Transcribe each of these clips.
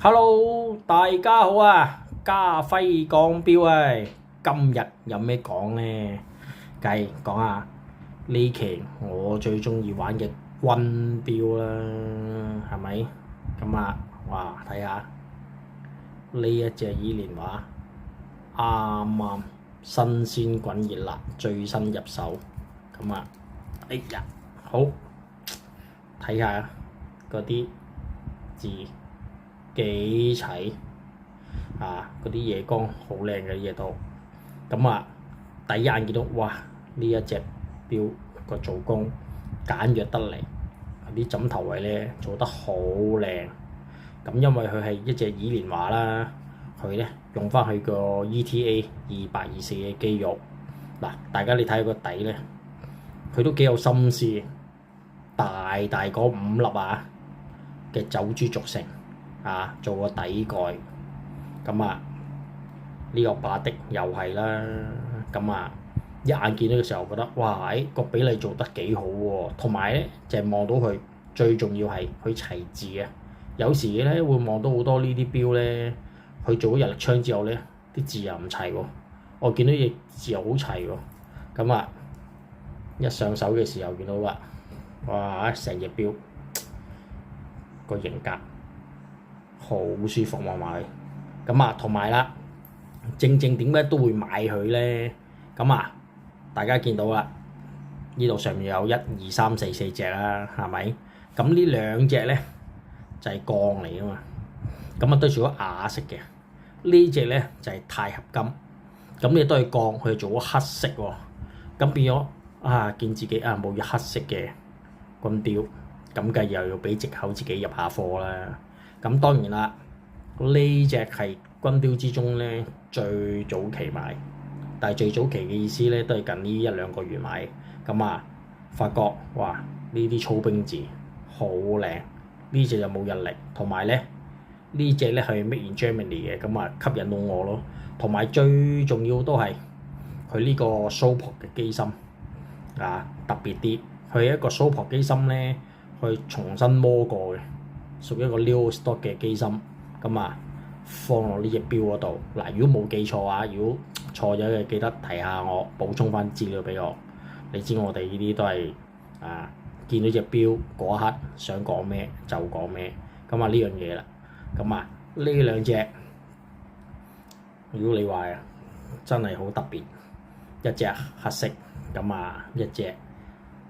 Hello，大家好啊！家輝講錶啊，今日有咩講呢？梗係講下呢期我最中意玩嘅軍錶啦，係咪？咁啊，哇！睇下呢一隻依蓮華，啱啱新鮮滾熱辣，最新入手。咁啊，哎呀，好睇下嗰啲字。幾齊啊！嗰啲夜光好靚嘅嘢都咁啊！第一眼見到哇，呢一隻錶個做工簡約得嚟，啲枕頭位咧做得好靚。咁因為佢係一隻依蓮華啦，佢咧用翻佢個 ETA 224嘅肌肉嗱，大家你睇下個底咧，佢都幾有心思，大嗰5粒啊嘅走珠續成。做個底蓋，咁啊呢個巴的又係啦，咁啊一眼見到嘅時候覺得哇，個比例做得幾好喎，同埋咧就係望到佢最重要係佢齊字啊，有時咧會望到好多呢啲錶咧，佢做咗日曆槍之後咧，啲字又唔齊喎，我見到隻字又好齊喎，咁啊一上手嘅時候見到啦，哇成隻錶個型格〜好舒服望埋，咁啊同埋啦，正點解都會買佢咧？咁啊，大家見到啦，呢度上面有1、2、3、4、4隻啦，係咪？咁呢兩隻咧就係鋼嚟噶嘛，咁啊都做咗啞色嘅。呢隻咧就係鈦合金，咁你都係鋼，佢做咗黑色喎，咁變咗見自己冇咗黑色嘅軍錶，咁梗係又要俾藉口自己入下貨啦。咁當然啦，呢隻係軍錶之中咧最早期買，但係最早期嘅意思咧都係近呢1、2個月買。咁啊，發覺哇呢啲操兵字好靚，呢隻就冇日曆，同埋咧呢隻咧係 Made in Germany 嘅，咁啊吸引到我咯。同埋最重要都係佢呢個蘇泊嘅機芯特別啲，佢係一個蘇泊機芯咧，去重新摸過嘅。屬於一個 new stock 嘅機芯，咁啊放落呢隻錶嗰度。嗱，如果冇記錯如果錯咗嘅記得提下我，補充翻資料俾我。你知我哋呢啲都係見到隻錶嗰一刻想講咩就講咩，咁呢樣嘢啦。咁呢兩隻，如果你話真係好特別，一隻黑色，一隻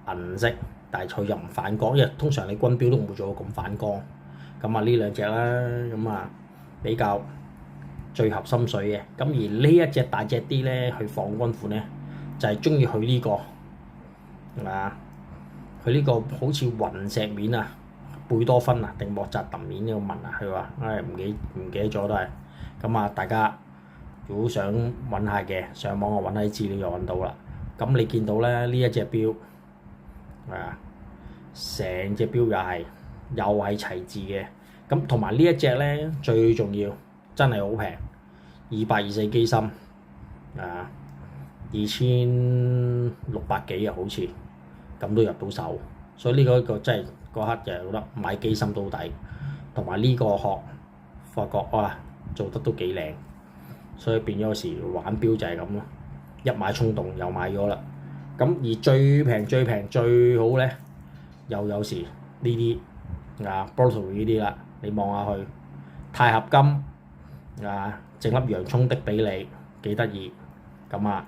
銀色，但係佢又唔反光，因為通常你軍錶都唔會做到咁反光。呢兩隻啦，比較最合心水嘅。咁而呢一隻大隻啲咧，去放軍款咧，就係中意佢呢個佢呢個好似雲石面貝多芬定莫扎特面呢個紋佢話唔記得咗都係。大家如果想揾下嘅，上網我揾下啲資料就揾到啦。咁你見到咧呢一隻錶成隻錶又係齊字嘅，咁同埋呢一隻咧最重要，真係好平，224機芯2600幾好似，咁都入到手，所以呢個真係嗰刻就係覺得買機芯都抵，同埋呢個殼發覺做得都幾靚，所以變咗有時玩錶就係咁咯，一買衝動又買咗啦。咁而最平最好咧，又有時呢啲Breitling 呢啲啦，你望下佢鈦合金整粒洋葱的俾你，幾得意。呢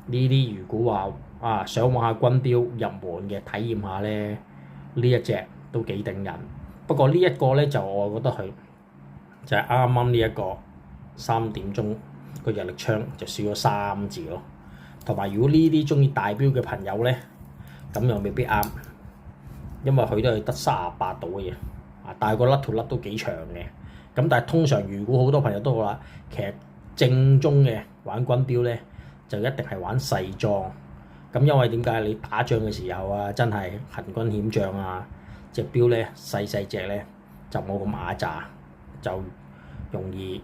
啲如果話想玩下軍錶入門嘅體驗下咧，呢一隻都幾頂人。不過呢一個咧就我覺得佢就係啱呢一個3點鐘個日曆槍就少咗3字咯。同埋如果呢啲中意大錶嘅朋友咧，咁又未必啱。因為佢都係得38度嘅嘢，但係個甩條甩都幾長嘅。咁但係通常如果好多朋友都好啦，其實正宗嘅玩軍錶咧，就一定係玩細裝。咁因為點解你打仗嘅時候真係行軍險將隻錶咧細隻咧就冇咁瓦渣，就容易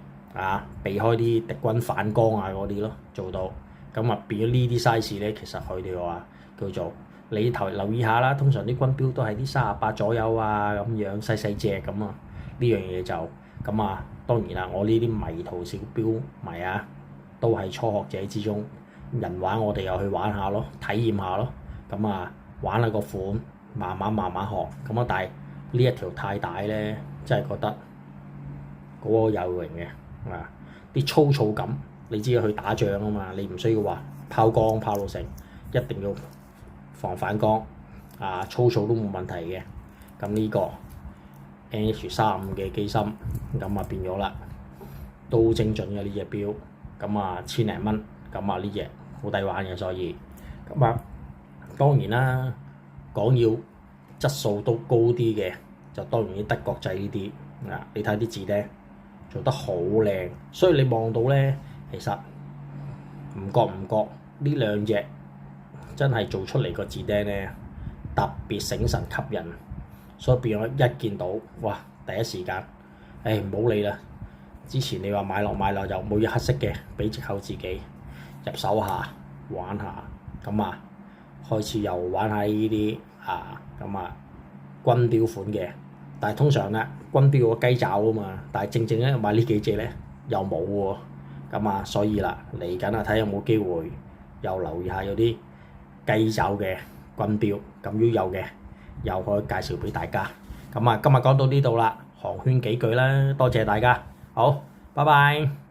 避開啲敵軍反光嗰啲咯，做到。咁變咗呢啲 size 咧，其實佢哋話叫做。你留意下啦，通常啲軍錶都係啲38左右咁樣細隻咁呢樣嘢就咁啊，當然啦，我呢啲迷途小標迷啊，都係初學者之中，人玩我哋又去玩下咯，體驗下咯。咁啊，玩下個款，慢慢學。咁啊，但係呢一條太大咧，真係覺得嗰個有型嘅啊！啲粗糙感，你知去打仗啊嘛，你唔需要話拋光拋到成，一定要防反光啊，粗糙都冇問題嘅。咁呢個 NH35嘅機芯，咁啊變咗啦，都精準嘅呢隻錶，咁啊千零蚊，咁啊呢隻好抵玩嘅，所以咁啊當然啦，講要質素都高啲嘅，就當然啲德國製呢啲啊，你睇啲字咧做得好靚，所以你望到咧，其實唔覺呢兩隻真係做出嚟個字釘咧特別醒神吸引，所以變咗一見到哇，第一時間唔好理啦。之前你話買落又冇嘢黑色嘅，俾藉口自己入手下玩下，咁啊開始又玩下呢啲咁啊軍標款嘅，但係通常咧軍標個雞爪啊嘛，但係正咧買呢幾隻咧又冇喎，咁啊所以啦嚟緊啊睇有冇機會又留意下有啲雞爪嘅軍標，咁如果有嘅又可以介紹俾大家。咁啊今日講到呢度啦，寒暄幾句啦，多謝大家，好，拜拜。